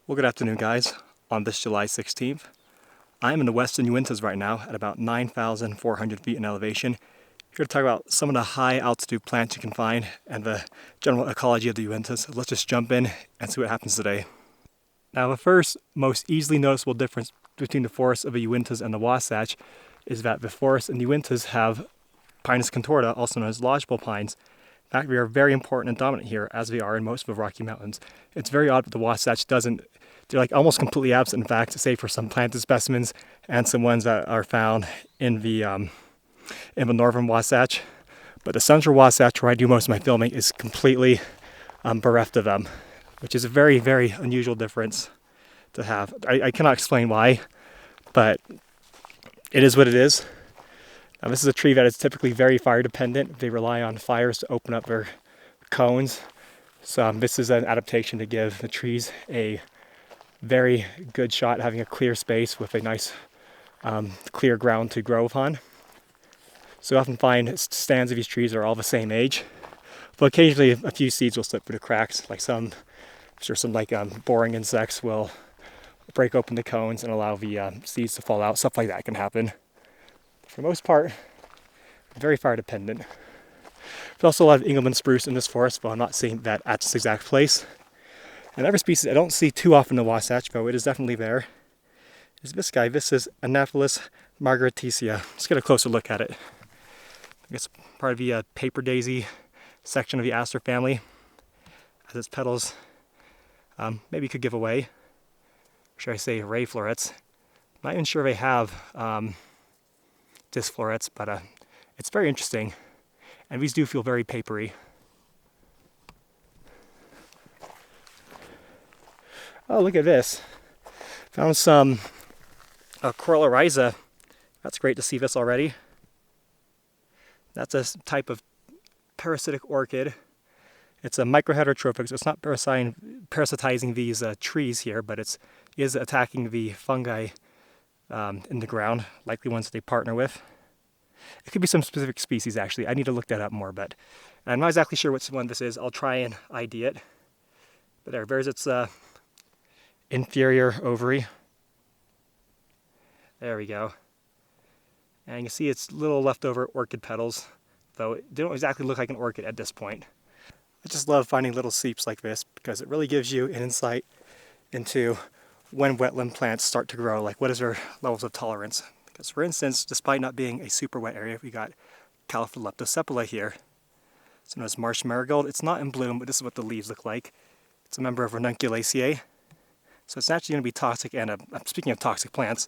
Well, good afternoon, guys. On this July 16th, I'm in the Western Uintas right now at about 9,400 feet in elevation. Here to talk about some of the high altitude plants you can find and the general ecology of the Uintas. Let's just jump in and see what happens today. Now, the first most easily noticeable difference between the forests of the Uintas and the Wasatch is that the forests in the Uintas have Pinus contorta, also known as lodgepole pines. In fact, they are very important and dominant here, as they are in most of the Rocky Mountains. It's very odd that the Wasatch doesn't. They're like almost completely absent, in fact, save for some planted specimens and some ones that are found in the northern Wasatch. But the central Wasatch, where I do most of my filming, is completely bereft of them, which is a very, very unusual difference to have. I cannot explain why, but it is what it is. Now, this is a tree that is typically very fire dependent. They rely on fires to open up their cones. So this is an adaptation to give the trees a very good shot, having a clear space with a nice clear ground to grow upon. So I often find stands of these trees are all the same age, but occasionally a few seeds will slip through the cracks, like some boring insects will break open the cones and allow the seeds to fall out. Stuff like that can happen. For the most part, very fire dependent. There's also a lot of Engelmann spruce in this forest, but I'm not seeing that at this exact place. Another species I don't see too often in the Wasatch, but it is definitely there, is this guy. This is Anaphalis margaritacea. Let's get a closer look at it. I guess part of the paper daisy section of the Aster family, as its petals maybe could give away. Or should I say ray florets? I'm not even sure they have disc florets, but it's very interesting. And these do feel very papery. Oh, look at this. Found some Coralorhiza. That's great to see this already. That's a type of parasitic orchid. It's a microheterotrophic, so it's not parasitizing these trees here, but it is attacking the fungi in the ground, likely ones that they partner with. It could be some specific species, actually. I need to look that up more, but I'm not exactly sure which one this is. I'll try and ID it. But there's its inferior ovary. There we go. And you can see its little leftover orchid petals, though it don't exactly look like an orchid at this point. I just love finding little seeps like this because it really gives you an insight into when wetland plants start to grow, like what is their levels of tolerance. Because for instance, despite not being a super wet area, we got Caltha leptosepala here. It's known as Marsh Maragold. It's not in bloom, but this is what the leaves look like. It's a member of Ranunculaceae. So it's actually going to be toxic, and speaking of toxic plants,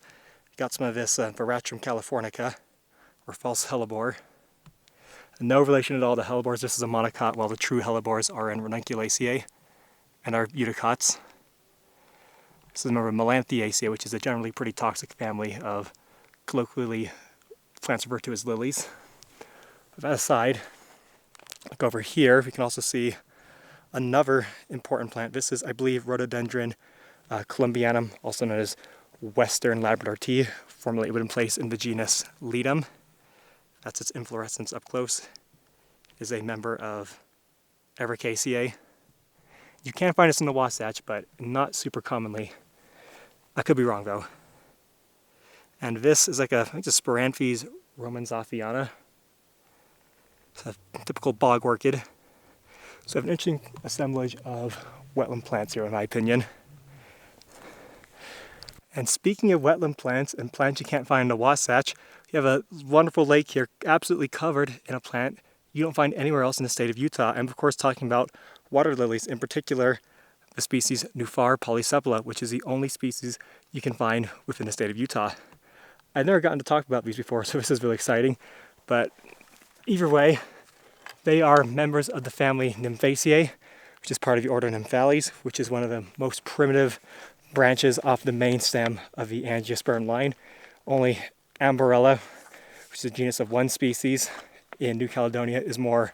got some of this Veratrum californica, or false Hellebore. No relation at all to Hellebores. This is a monocot, while the true Hellebores are in Ranunculaceae and are eudicots. This is a member of Melanthiaceae, which is a generally pretty toxic family of colloquially plants referred to as lilies. With that aside, look over here, we can also see another important plant. This is, I believe, Rhododendron columbianum, also known as Western Labrador tea. Formerly it would be placed in the genus Ledum. That's its inflorescence up close. It is a member of Ericaceae. You can find this in the Wasatch, but not super commonly. I could be wrong though. And this is like I think it's a Spiranthes romanzathiana. It's a typical bog orchid. So I have an interesting assemblage of wetland plants here, in my opinion. And speaking of wetland plants and plants you can't find in the Wasatch, you have a wonderful lake here absolutely covered in a plant you don't find anywhere else in the state of Utah. I'm of course talking about water lilies, in particular the species Nufar Polya, which is the only species you can find within the state of Utah. I've never gotten to talk about these before, so this is really exciting. But either way, they are members of the family Nymphaceae, which is part of the order Nymphales, which is one of the most primitive branches off the main stem of the angiosperm line. Only Amborella, which is a genus of one species in New Caledonia, is more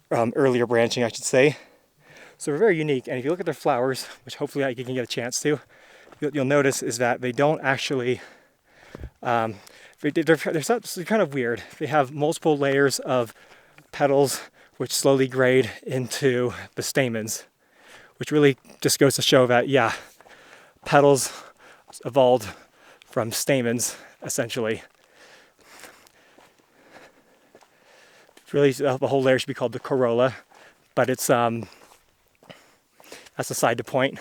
earlier branching, I should say. So they're very unique, and if you look at their flowers, which hopefully you can get a chance to, you'll notice is that they don't actually, they're kind of weird. They have multiple layers of petals which slowly grade into the stamens, which really just goes to show that, yeah, petals evolved from stamens, essentially. Really, the whole layer should be called the corolla, but it's that's aside the point.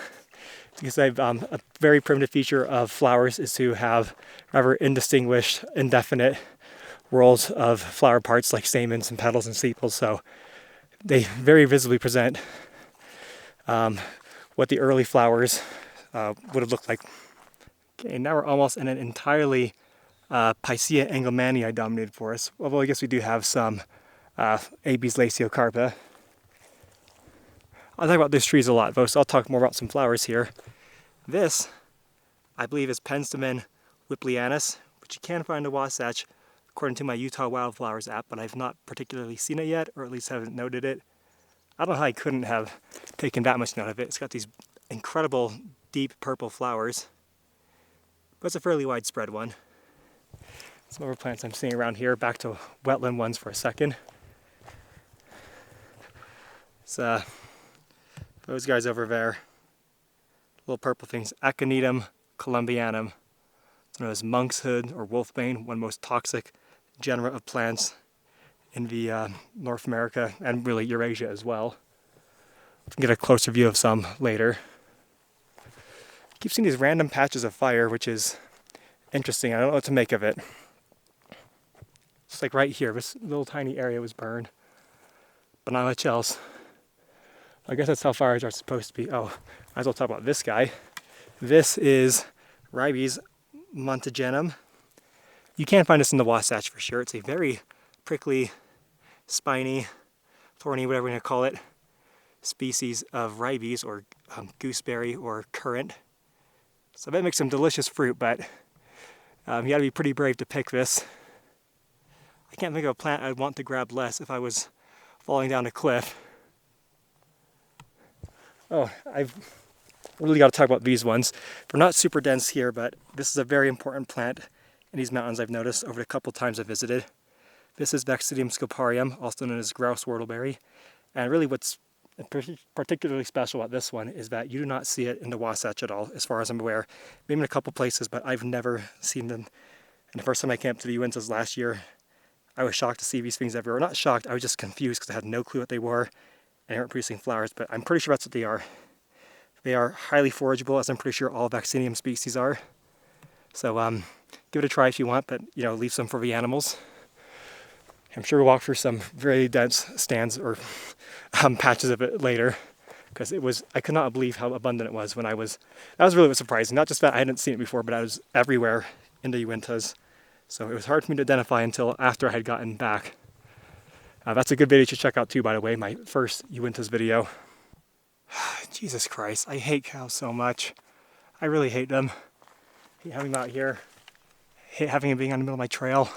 Because a very primitive feature of flowers is to have rather indistinguished, indefinite rolls of flower parts like stamens and petals and sepals. So they very visibly present what the early flowers would have looked like. Okay, now we're almost in an entirely Picea engelmannii dominated forest. Although I guess we do have some Abies laciocarpa. I'll talk about these trees a lot though, so I'll talk more about some flowers here. This, I believe, is Penstemon whipplianus, which you can find in Wasatch according to my Utah Wildflowers app, but I've not particularly seen it yet, or at least haven't noted it. I don't know how I couldn't have taken that much note of it. It's got these incredible deep purple flowers, but it's a fairly widespread one. Some other plants I'm seeing around here, back to wetland ones for a second. It's those guys over there, little purple things, Aconitum columbianum. It's known as monkshood or wolfbane, one of the most toxic genera of plants in the North America and really Eurasia as well. We can get a closer view of some later. Keep seeing these random patches of fire, which is interesting. I don't know what to make of it. It's like right here, this little tiny area was burned, but not much else. I guess that's how fires are supposed to be. Oh, might as well talk about this guy. This is Ryys Monttoagen. You can find this in the Wasatch for sure. It's a very prickly, spiny, thorny, whatever you want to call it, species of ribes or gooseberry or currant. So that makes some delicious fruit, but you gotta be pretty brave to pick this. I can't think of a plant I'd want to grab less if I was falling down a cliff. Oh, I've really got to talk about these ones. They're not super dense here, but this is a very important plant in these mountains I've noticed over the couple times I've visited. This is Vexidium Scoparium, also known as Grouse Whortleberry. And really what's particularly special about this one is that you do not see it in the Wasatch at all, as far as I'm aware. Maybe in a couple places, but I've never seen them. And the first time I came up to the Uintas last year, I was shocked to see these things everywhere. Not shocked, I was just confused because I had no clue what they were. And they weren't producing flowers, but I'm pretty sure that's what they are. They are highly forageable, as I'm pretty sure all Vexidium species are. So give it a try if you want, but leave some for the animals. I'm sure we'll walk through some very dense stands or patches of it later, because I could not believe how abundant it was when that was really surprising. Not just that I hadn't seen it before, but I was everywhere in the Uintas. So it was hard for me to identify until after I had gotten back. That's a good video to check out too, by the way, my first Uintas video. Jesus Christ, I hate cows so much. I really hate them. I hate having them out here. I hate having them being on the middle of my trail.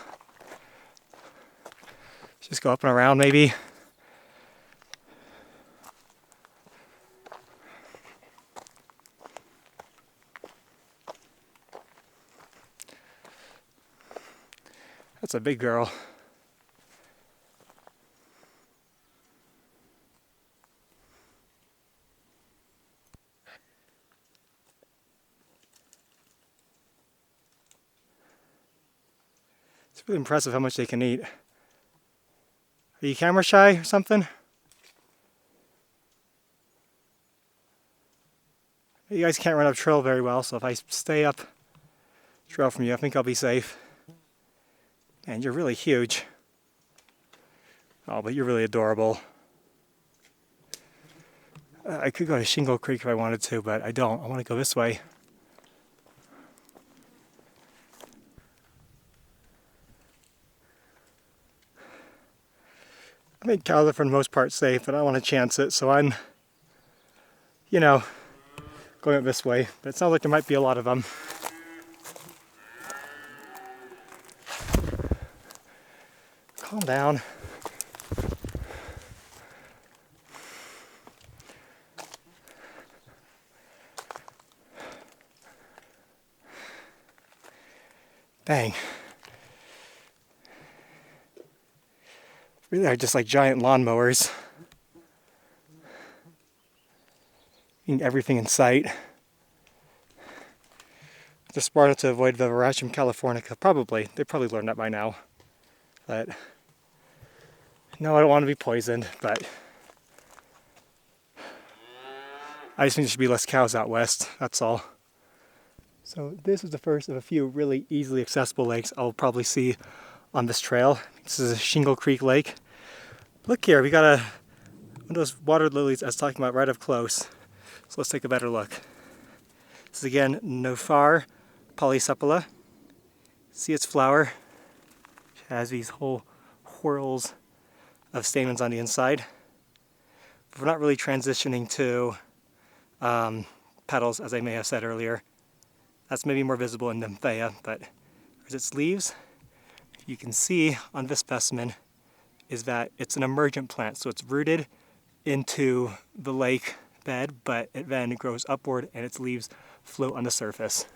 Just go up and around maybe. That's a big girl. It's really impressive how much they can eat. Are you camera shy or something? You guys can't run up trail very well, so if I stay up trail from you, I think I'll be safe. Man, you're really huge. Oh, but you're really adorable. I could go to Shingle Creek if I wanted to, but I don't. I want to go this way. I think Caltha for the most part safe, but I don't want to chance it, so I'm, going up this way. But it sounds like there might be a lot of them. Calm down. Dang. Really are just like giant lawnmowers. Eating everything in sight. Just smart enough to avoid the Veratrum californica. Probably. They probably learned that by now. But no, I don't want to be poisoned, but I just think there should be less cows out west, that's all. So this is the first of a few really easily accessible lakes I'll probably see on this trail. This is a Shingle Creek Lake. Look here, we got one of those water lilies I was talking about right up close. So let's take a better look. This is again Nufar Polya. See its flower? It has these whole whorls of stamens on the inside. We're not really transitioning to petals, as I may have said earlier. That's maybe more visible in Nymphea, but as its leaves, you can see on this specimen is that it's an emergent plant, so it's rooted into the lake bed, but it then grows upward and its leaves float on the surface.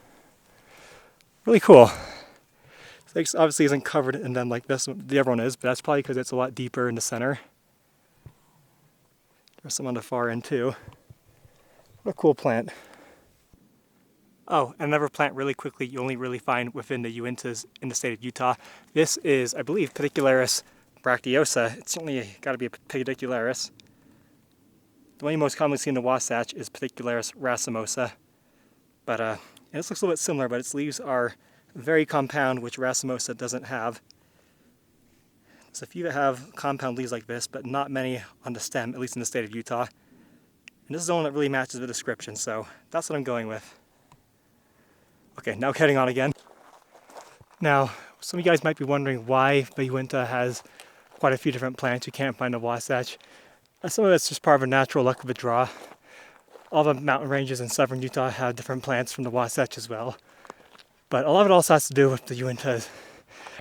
Really cool. This lake obviously isn't covered in them like this, the other one is, but that's probably because it's a lot deeper in the center. There's some on the far end too. What a cool plant. Oh, another plant really quickly you only really find within the Uintas in the state of Utah. This is, I believe, Pedicularis bracteosa. It's certainly got to be a Pedicularis. The one you most commonly see in the Wasatch is Pedicularis racemosa. But and this looks a little bit similar, but its leaves are very compound, which racemosa doesn't have. There's a few that have compound leaves like this, but not many on the stem, at least in the state of Utah. And this is the one that really matches the description, so that's what I'm going with. Okay, now heading on again. Now, some of you guys might be wondering why the Uinta has quite a few different plants you can't find in the Wasatch. Some of it's just part of a natural luck of the draw. All the mountain ranges in southern Utah have different plants from the Wasatch as well. But a lot of it also has to do with the Uintas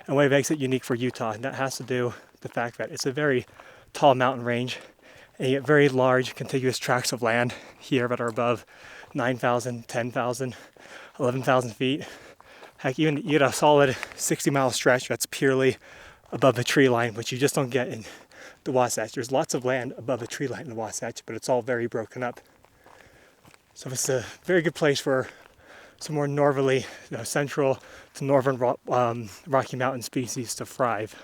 and what makes it unique for Utah. And that has to do with the fact that it's a very tall mountain range. And you get very large contiguous tracts of land here that are above 9,000, 10,000, 11,000 feet. Heck, even you get a solid 60-mile stretch that's purely above the tree line, which you just don't get in the Wasatch. There's lots of land above the tree line in the Wasatch, but it's all very broken up. So it's a very good place for some more northerly, central to northern Rocky Mountain species to thrive.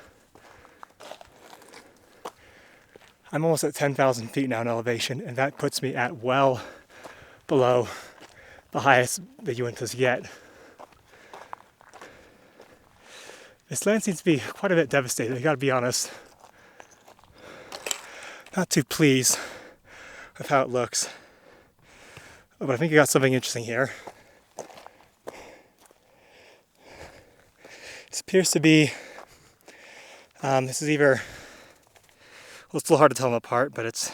I'm almost at 10,000 feet now in elevation, and that puts me at well below the highest the Uintas get. This land seems to be quite a bit devastated, I gotta be honest. Not too pleased with how it looks. Oh, but I think I got something interesting here. This appears to be, this is either, well, it's a little hard to tell them apart, but it's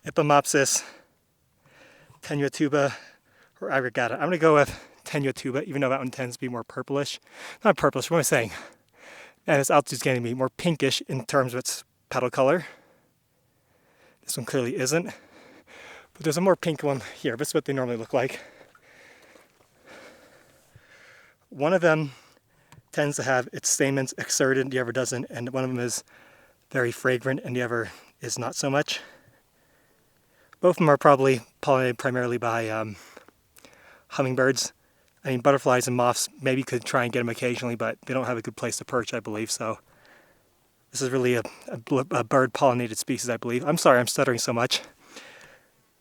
Ipomopsis, tenuatuba, or aggregata. I'm going to go with tenuatuba, even though that one tends to be more purplish. Not purplish, what am I saying? And its altitude's getting to be more pinkish in terms of its petal color. This one clearly isn't. But there's a more pink one here. This is what they normally look like. One of them tends to have its stamens exserted, the other doesn't, and one of them is very fragrant and the other is not so much. Both of them are probably pollinated primarily by hummingbirds. I mean, butterflies and moths maybe could try and get them occasionally, but they don't have a good place to perch, I believe, so this is really a bird-pollinated species, I believe. I'm sorry I'm stuttering so much.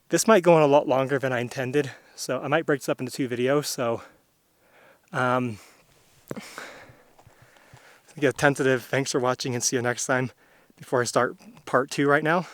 This might go on a lot longer than I intended, so I might break this up into 2 videos, so get a tentative thanks for watching and see you next time before I start part 2 right now.